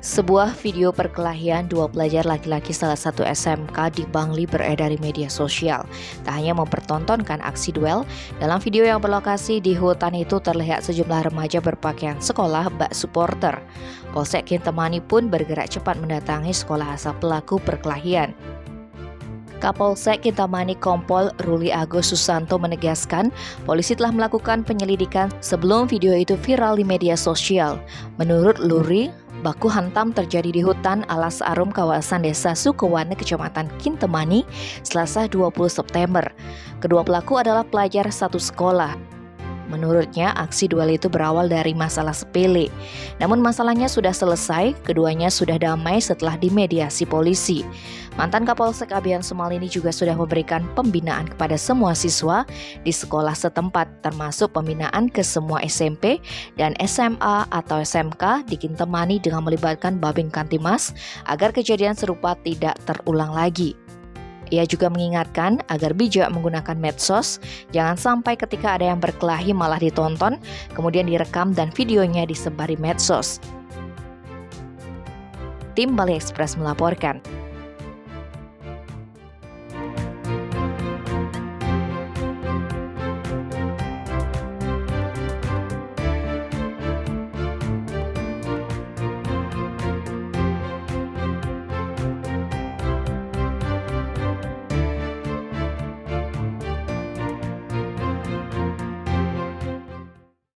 Sebuah video perkelahian dua pelajar laki-laki salah satu SMK di Bangli beredar di media sosial. Tak hanya mempertontonkan aksi duel, dalam video yang berlokasi di hutan itu terlihat sejumlah remaja berpakaian sekolah bak supporter. Polsek Kintamani pun bergerak cepat mendatangi sekolah asal pelaku perkelahian. Kapolsek Kintamani Kompol Ruli Agus Susanto menegaskan polisi telah melakukan penyelidikan sebelum video itu viral di media sosial. Menurut Luri, baku hantam terjadi di hutan Alas Arum kawasan Desa Sukowane, Kecamatan Kintamani, Selasa 20 September. Kedua pelaku adalah pelajar satu sekolah. Menurutnya, aksi duel itu berawal dari masalah sepele. Namun masalahnya sudah selesai, keduanya sudah damai setelah dimediasi polisi. Mantan Kapolsek Abian Sumal ini juga sudah memberikan pembinaan kepada semua siswa di sekolah setempat, termasuk pembinaan ke semua SMP dan SMA atau SMK di Kintamani dengan melibatkan Babin Kantimas agar kejadian serupa tidak terulang lagi. Ia juga mengingatkan agar bijak menggunakan medsos, jangan sampai ketika ada yang berkelahi malah ditonton, kemudian direkam dan videonya disebar di medsos. Tim Bali Express melaporkan.